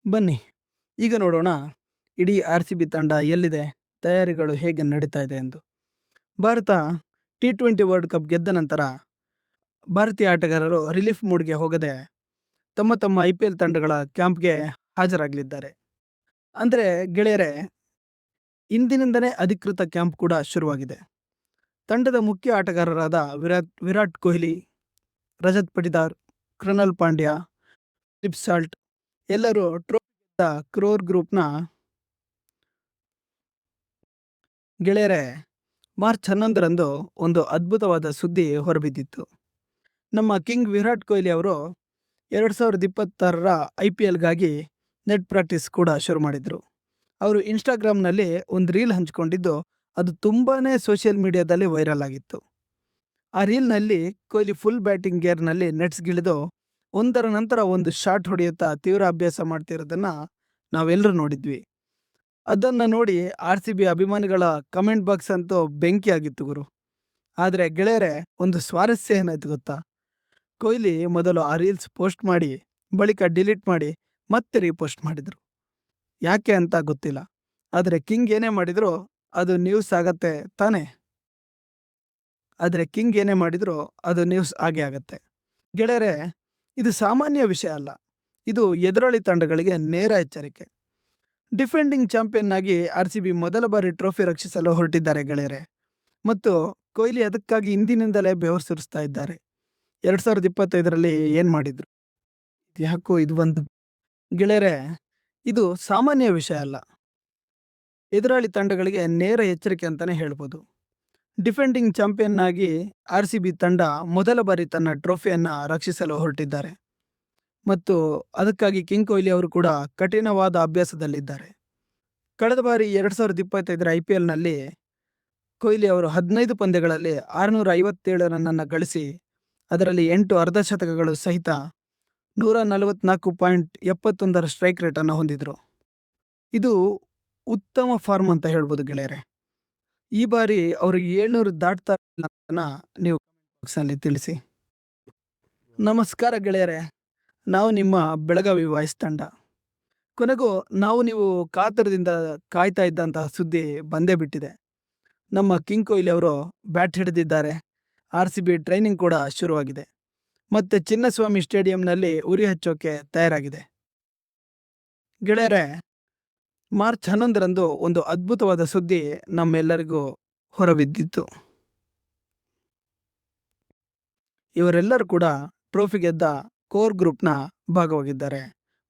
ಬನ್ನಿ ಈಗ ನೋಡೋಣ ಇಡೀ RCB ತಂಡ ಎಲ್ಲಿದೆ, ತಯಾರಿಗಳು ಹೇಗೆ ನಡೀತಾ ಇದೆ ಎಂದು. ಭಾರತ T20 ವರ್ಲ್ಡ್ ಕಪ್ ಗೆದ್ದ ನಂತರ ಭಾರತೀಯ ಆಟಗಾರರು ರಿಲೀಫ್ ಮೂಡ್ಗೆ ಹೋಗದೆ ತಮ್ಮ ತಮ್ಮ IPL ತಂಡಗಳ ಕ್ಯಾಂಪ್ಗೆ ಹಾಜರಾಗಲಿದ್ದಾರೆ. ಅಂದರೆ ಗೆಳೆಯರೆ, ಇಂದಿನಿಂದಲೇ ಅಧಿಕೃತ ಕ್ಯಾಂಪ್ ಕೂಡ ಶುರುವಾಗಿದೆ. ತಂಡದ ಮುಖ್ಯ ಆಟಗಾರರಾದ ವಿರಾಟ್ ಕೊಹ್ಲಿ, ರಜತ್ ಪಟಿದಾರ್, ಕೃಣಾಲ್ ಪಾಂಡ್ಯ, ಫಿಲಿಪ್ ಸಾಲ್ಟ್ ಎಲ್ಲರೂ ಟ್ರೋಫಿ ಗೆದ್ದ ಕ್ರೋರ್ ಗ್ರೂಪ್ನ ಗೆಳೆಯರೆ. ಮಾರ್ಚ್ 11ರಂದು ಒಂದು ಅದ್ಭುತವಾದ ಸುದ್ದಿ ಹೊರಬಿದ್ದಿತ್ತು. ನಮ್ಮ ಕಿಂಗ್ ವಿರಾಟ್ ಕೊಹ್ಲಿ ಅವರು 2026ರ IPLಗಾಗಿ ನೆಟ್ ಪ್ರಾಕ್ಟೀಸ್ ಕೂಡ ಶುರು ಮಾಡಿದರು. ಅವರು ಇನ್ಸ್ಟಾಗ್ರಾಮ್ನಲ್ಲಿ ಒಂದು ರೀಲ್ ಹಂಚಿಕೊಂಡಿದ್ದು ಅದು ತುಂಬಾನೇ ಸೋಷಿಯಲ್ ಮೀಡಿಯಾದಲ್ಲಿ ವೈರಲ್ ಆಗಿತ್ತು. ಆ ರೀಲ್ನಲ್ಲಿ ಕೊಹ್ಲಿ ಫುಲ್ ಬ್ಯಾಟಿಂಗ್ ಗೇರ್ನಲ್ಲಿ ನೆಟ್ಸ್ಗಿಳಿದು ಒಂದರ ನಂತರ ಒಂದು ಶಾಟ್ ಹೊಡೆಯುತ್ತಾ ತೀವ್ರ ಅಭ್ಯಾಸ ಮಾಡ್ತಿರೋದನ್ನ ನಾವೆಲ್ಲರೂ ನೋಡಿದ್ವಿ. ಅದನ್ನು ನೋಡಿ RCB ಅಭಿಮಾನಿಗಳ ಕಮೆಂಟ್ ಬಾಕ್ಸ್ ಅಂತೂ ಬೆಂಕಿ ಆಗಿತ್ತು ಗುರು. ಆದರೆ ಗೆಳೆಯರೆ, ಒಂದು ಸ್ವಾರಸ್ಯ ಏನಾಯ್ತು ಗೊತ್ತಾ? ಕೊಹ್ಲಿ ಮೊದಲು ಆ ರೀಲ್ಸ್ ಪೋಸ್ಟ್ ಮಾಡಿ ಬಳಿಕ ಡಿಲೀಟ್ ಮಾಡಿ ಮತ್ತೆ ರೀಪೋಸ್ಟ್ ಮಾಡಿದ್ರು. ಯಾಕೆ ಅಂತ ಗೊತ್ತಿಲ್ಲ. ಆದರೆ ಕಿಂಗ್ ಏನೇ ಮಾಡಿದ್ರು ಅದು ನ್ಯೂಸ್ ಆಗತ್ತೆ ತಾನೇ. ಆಗೇ ಆಗತ್ತೆ. ಗೆಳೆಯರೆ, ಇದು ಸಾಮಾನ್ಯ ವಿಷಯ ಅಲ್ಲ. ಇದು ಎದುರಾಳಿ ತಂಡಗಳಿಗೆ ನೇರ ಎಚ್ಚರಿಕೆ. ಡಿಫೆಂಡಿಂಗ್ ಚಾಂಪಿಯನ್ ಆಗಿ RCB ಮೊದಲ ಬಾರಿ ಟ್ರೋಫಿ ರಕ್ಷಿಸಲು ಹೊರಟಿದ್ದಾರೆ ಗೆಳೆಯರೆ. ಮತ್ತು ಕೊಹ್ಲಿ ಅದಕ್ಕಾಗಿ ಇಂದಿನಿಂದಲೇ ಬೆವರು ಸುರಿಸ್ತಾ ಇದ್ದಾರೆ. 2025ರಲ್ಲಿ ಏನ್ ಮಾಡಿದ್ರು? ಯಾಕೋ ಇದು ಒಂದು ಗೆಳೆಯರೆ, ಇದು ಸಾಮಾನ್ಯ ವಿಷಯ ಅಲ್ಲ. ಎದುರಾಳಿ ತಂಡಗಳಿಗೆ ನೇರ ಎಚ್ಚರಿಕೆ ಅಂತಾನೆ ಹೇಳ್ಬೋದು. ಡಿಫೆಂಡಿಂಗ್ ಚಾಂಪಿಯನ್ ಆಗಿ RCB ತಂಡ ಮೊದಲ ಬಾರಿ ತನ್ನ ಟ್ರೋಫಿಯನ್ನ ರಕ್ಷಿಸಲು ಹೊರಟಿದ್ದಾರೆ. ಮತ್ತು ಅದಕ್ಕಾಗಿ ಕಿಂಗ್ ಕೊಹ್ಲಿ ಅವರು ಕೂಡ ಕಠಿಣವಾದ ಅಭ್ಯಾಸದಲ್ಲಿದ್ದಾರೆ. ಕಳೆದ ಬಾರಿ 2025ರ IPLನಲ್ಲಿ ಕೊಹ್ಲಿ ಅವರು 15 ಪಂದ್ಯಗಳಲ್ಲಿ 657 ರನ್ನನ್ನು ಗಳಿಸಿ ಅದರಲ್ಲಿ 8 ಅರ್ಧಶತಕಗಳು ಸಹಿತ 144.71ರ ಸ್ಟ್ರೈಕ್ ರೇಟ್ ಅನ್ನು ಹೊಂದಿದ್ರು. ಇದು ಉತ್ತಮ ಫಾರ್ಮ್ ಅಂತ ಹೇಳ್ಬೋದು ಗೆಳೆಯರೆ. ಈ ಬಾರಿ ಅವರು 700 ದಾಟ್ತಾ ಇಲ್ಲ ನೀವು ಬಾಕ್ಸ್ನಲ್ಲಿ ತಿಳಿಸಿ. ನಮಸ್ಕಾರ ಗೆಳೆಯರೆ, ನಾವು ನಿಮ್ಮ ಬೆಳಗಾವಿ ವಾಯ್ಸ್ ತಂಡ. ಕೊನೆಗೂ ನೀವು ಕಾತರದಿಂದ ಕಾಯ್ತಾ ಇದ್ದಂತಹ ಸುದ್ದಿ ಬಂದೇ ಬಿಟ್ಟಿದೆ. ನಮ್ಮ ಕಿಂಗ್ ಕೊಹ್ಲಿ ಅವರು ಬ್ಯಾಟ್ ಹಿಡಿದಿದ್ದಾರೆ. RCB ಟ್ರೈನಿಂಗ್ ಕೂಡ ಶುರುವಾಗಿದೆ. ಮತ್ತೆ ಚಿನ್ನಸ್ವಾಮಿ ಸ್ಟೇಡಿಯಂನಲ್ಲಿ ಉರಿ ಹಚ್ಚೋಕೆ ತಯಾರಾಗಿದೆ. ಗೆಳೆಯರೆ, ಮಾರ್ಚ್ 11ರಂದು ಒಂದು ಅದ್ಭುತವಾದ ಸುದ್ದಿ ನಮ್ಮೆಲ್ಲರಿಗೂ ಹೊರಬಿದ್ದಿತ್ತು. ಇವರೆಲ್ಲರೂ ಕೂಡ ಟ್ರೋಫಿ ಗೆದ್ದ ಕೋರ್ ಗ್ರೂಪ್ನ ಭಾಗವಾಗಿದ್ದಾರೆ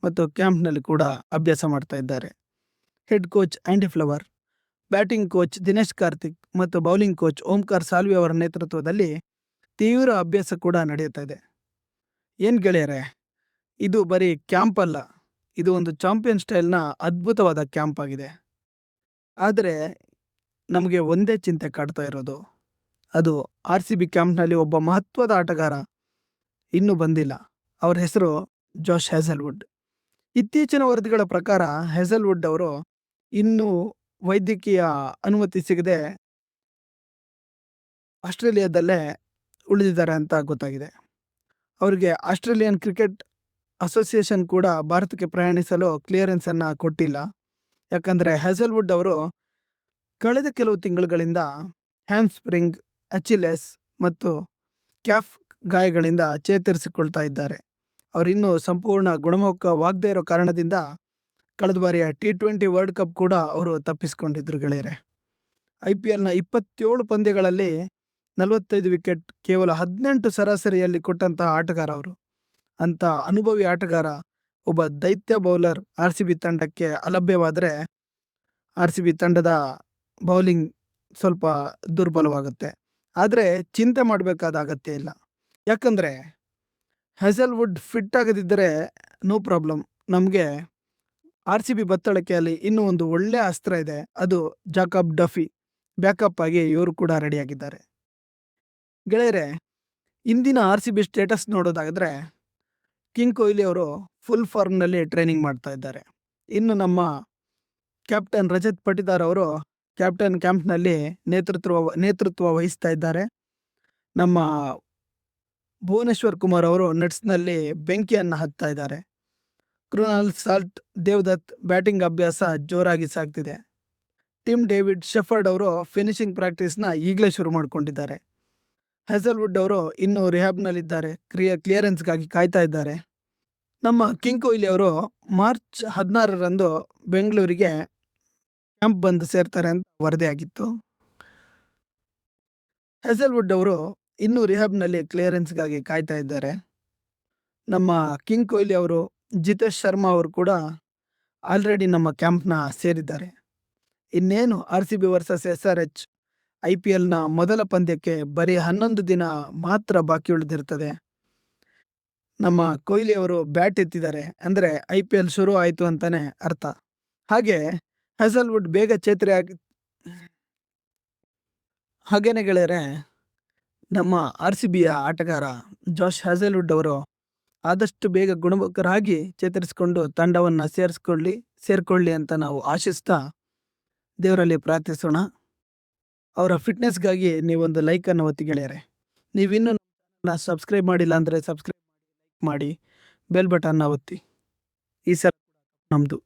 ಮತ್ತು ಕ್ಯಾಂಪ್ನಲ್ಲಿ ಕೂಡ ಅಭ್ಯಾಸ ಮಾಡ್ತಾ ಇದ್ದಾರೆ. Head coach Andy flower, batting coach Dinesh Karthik ಮತ್ತು ಬೌಲಿಂಗ್ ಕೋಚ್ ಓಂಕಾರ್ ಸಾಲ್ವಿ ಅವರ ನೇತೃತ್ವದಲ್ಲಿ ತೀವ್ರ ಅಭ್ಯಾಸ ಕೂಡ ನಡೆಯುತ್ತಾ ಇದೆ. ಏನ್ ಗೆಳೆಯರೆ, ಇದು ಬರೀ ಕ್ಯಾಂಪ್ ಅಲ್ಲ, ಇದು ಒಂದು ಚಾಂಪಿಯನ್ ಸ್ಟೈಲ್ನ ಅದ್ಭುತವಾದ ಕ್ಯಾಂಪ್ ಆಗಿದೆ. ಆದರೆ ನಮಗೆ ಒಂದೇ ಚಿಂತೆ ಕಾಡ್ತಾ ಇರೋದು, ಅದು RCB ಕ್ಯಾಂಪ್ನಲ್ಲಿ ಒಬ್ಬ ಮಹತ್ವದ ಆಟಗಾರ ಇನ್ನೂ ಬಂದಿಲ್ಲ. ಅವರ ಹೆಸರು ಜಾಶ್ ಹ್ಯಾಸಲ್ವುಡ್. ಇತ್ತೀಚಿನ ವರದಿಗಳ ಪ್ರಕಾರ ಹ್ಯಾಸಲ್ವುಡ್ ಅವರು ಇನ್ನೂ ವೈದ್ಯಕೀಯ ಅನುಮತಿ ಸಿಗದೆ ಆಸ್ಟ್ರೇಲಿಯಾದಲ್ಲೇ ಉಳಿದಿದ್ದಾರೆ ಅಂತ ಗೊತ್ತಾಗಿದೆ. ಅವರಿಗೆ ಆಸ್ಟ್ರೇಲಿಯನ್ ಕ್ರಿಕೆಟ್ ಅಸೋಸಿಯೇಷನ್ ಕೂಡ ಭಾರತಕ್ಕೆ ಪ್ರಯಾಣಿಸಲು ಕ್ಲಿಯರೆನ್ಸ್ ಅನ್ನ ಕೊಟ್ಟಿಲ್ಲ. ಯಾಕಂದರೆ ಹ್ಯಾಸಲ್ವುಡ್ ಅವರು ಕಳೆದ ಕೆಲವು ತಿಂಗಳುಗಳಿಂದ ಹ್ಯಾಮ್ಸ್ಪ್ರಿಂಗ್, ಅಚಿಲೆಸ್ ಮತ್ತು ಕ್ಯಾಫ್ ಗಾಯಗಳಿಂದ ಚೇತರಿಸಿಕೊಳ್ತಾ ಇದ್ದಾರೆ. ಅವರಿನ್ನೂ ಸಂಪೂರ್ಣ ಗುಣಮುಖವಾಗದೇ ಇರೋ ಕಾರಣದಿಂದ ಕಳೆದ ಬಾರಿಯ T20 ವರ್ಲ್ಡ್ ಕಪ್ ಕೂಡ ಅವರು ತಪ್ಪಿಸಿಕೊಂಡಿದ್ರು ಗೆಳೆಯರೆ. IPLನ 27 ಪಂದ್ಯಗಳಲ್ಲಿ 45 ವಿಕೆಟ್, ಕೇವಲ 18 ಸರಾಸರಿಯಲ್ಲಿ ಕೊಟ್ಟಂತಹ ಆಟಗಾರ ಅವರು. ಅಂತ ಅನುಭವಿ ಆಟಗಾರ, ಒಬ್ಬ ದೈತ್ಯ ಬೌಲರ್ RCB ತಂಡಕ್ಕೆ ಅಲಭ್ಯವಾದರೆ RCB ತಂಡದ ಬೌಲಿಂಗ್ ಸ್ವಲ್ಪ ದುರ್ಬಲವಾಗುತ್ತೆ. ಆದರೆ ಚಿಂತೆ ಮಾಡಬೇಕಾದ ಅಗತ್ಯ ಇಲ್ಲ. ಯಾಕಂದರೆ ಹ್ಯಾಸಲ್ವುಡ್ ಫಿಟ್ ಆಗದಿದ್ದರೆ ನೋ ಪ್ರಾಬ್ಲಮ್. ನಮಗೆ RCB ಬತ್ತಳಕ್ಕೆ ಅಲ್ಲಿ ಇನ್ನೂ ಒಂದು ಒಳ್ಳೆ ಅಸ್ತ್ರ ಇದೆ, ಅದು ಜಾಕಬ್ ಡಫಿ. ಬ್ಯಾಕಪ್ ಆಗಿ ಇವರು ಕೂಡ ರೆಡಿಯಾಗಿದ್ದಾರೆ. ಗೆಳೆಯರೆ, ಇಂದಿನ RCB ಸ್ಟೇಟಸ್ ನೋಡೋದಾದರೆ ಕಿಂಗ್ ಕೊಹ್ಲಿ ಅವರು ಫುಲ್ ಫಾರ್ಮ್ನಲ್ಲಿ ಟ್ರೈನಿಂಗ್ ಮಾಡ್ತಾ ಇದ್ದಾರೆ. ಇನ್ನು ನಮ್ಮ ಕ್ಯಾಪ್ಟನ್ ರಜತ್ ಪಟಿದಾರ್ ಅವರು ಕ್ಯಾಪ್ಟನ್ ಕ್ಯಾಂಪ್ನಲ್ಲಿ ನೇತೃತ್ವ ವಹಿಸ್ತಾ ಇದ್ದಾರೆ. ನಮ್ಮ ಭುವನೇಶ್ವರ್ ಕುಮಾರ್ ಅವರು ನೆಟ್ಸ್ನಲ್ಲಿ ಬೆಂಕಿಯನ್ನು ಹತ್ತಾ ಇದ್ದಾರೆ. ಕೃಣಾಲ್ ಸಾಲ್ಟ್ ದೇವದತ್ ಬ್ಯಾಟಿಂಗ್ ಅಭ್ಯಾಸ ಜೋರಾಗಿ ಸಾಗ್ತಿದೆ. ಟಿಮ್ ಡೇವಿಡ್ ಶೆಫರ್ಡ್ ಅವರು ಫಿನಿಶಿಂಗ್ ಪ್ರಾಕ್ಟೀಸ್ನ ಈಗಲೇ ಶುರು ಮಾಡಿಕೊಂಡಿದ್ದಾರೆ. ಹ್ಯಾಸಲ್ವುಡ್ ಅವರು ಇನ್ನೂ ರಿಹ್ಯಾಬ್ನಲ್ಲಿದ್ದಾರೆ, ಕ್ಲಿಯರೆನ್ಸ್ಗಾಗಿ ಕಾಯ್ತಾ ಇದ್ದಾರೆ. ನಮ್ಮ ಕಿಂಗ್ ಕೊಹ್ಲಿ ಅವರು ಮಾರ್ಚ್ 16ರಂದು ಬೆಂಗಳೂರಿಗೆ ಕ್ಯಾಂಪ್ ಬಂದು ಸೇರ್ತಾರೆ ಅಂತ ವರದಿಯಾಗಿತ್ತು. ಹ್ಯಾಸಲ್ವುಡ್ ಅವರು ಇನ್ನೂ ರಿಹ್ಯಾಬ್ನಲ್ಲಿ ಕ್ಲಿಯರೆನ್ಸ್ಗಾಗಿ ಕಾಯ್ತಾ ಇದ್ದಾರೆ. ನಮ್ಮ ಕಿಂಗ್ ಕೊಹ್ಲಿ ಅವರು, ಜಿತೇಶ್ ಶರ್ಮಾ ಅವರು ಕೂಡ ಆಲ್ರೆಡಿ ನಮ್ಮ ಕ್ಯಾಂಪ್ನ ಸೇರಿದ್ದಾರೆ. ಇನ್ನೇನು RCB ವರ್ಸಸ್ SRH IPLನ ಮೊದಲ ಪಂದ್ಯಕ್ಕೆ ಬರೀ 11 ದಿನ ಮಾತ್ರ ಬಾಕಿ ಉಳಿದಿರ್ತದೆ. ನಮ್ಮ ಕೊಹ್ಲಿ ಅವರು ಬ್ಯಾಟ್ ಎತ್ತಿದ್ದಾರೆ ಅಂದರೆ IPL ಶುರು ಆಯಿತು ಅಂತಾನೆ ಅರ್ಥ. ಹಾಗೆ ಹ್ಯಾಸಲ್ವುಡ್ ಬೇಗ ಚೇತರಿಯಾಗಿ ಹಾಗೇನೆ ಗೆಳೆಯರೆ, ನಮ್ಮ RCBಯ ಆಟಗಾರ ಜಾಶ್ ಹ್ಯಾಸಲ್ವುಡ್ ಅವರು ಆದಷ್ಟು ಬೇಗ ಗುಣಮುಖರಾಗಿ ಚೇತರಿಸಿಕೊಂಡು ತಂಡವನ್ನು ಸೇರ್ಕೊಳ್ಳಿ ಅಂತ ನಾವು ಆಶಿಸ್ತಾ ದೇವರಲ್ಲಿ ಪ್ರಾರ್ಥಿಸೋಣ. ಅವರ ಫಿಟ್ನೆಸ್ಗಾಗಿ ನೀವೊಂದು ಲೈಕನ್ನು ಒತ್ತಿ ಗೆಳೆಯರೆ. ನೀವಿನ್ನೂ ಸಬ್ಸ್ಕ್ರೈಬ್ ಮಾಡಿಲ್ಲ ಅಂದರೆ ಸಬ್ಸ್ಕ್ರೈಬ್ ಮಾಡಿ, ಬೆಲ್ ಬಟನ್ನ ಒತ್ತಿ. ಈ ಸಲ ನಮ್ಮದು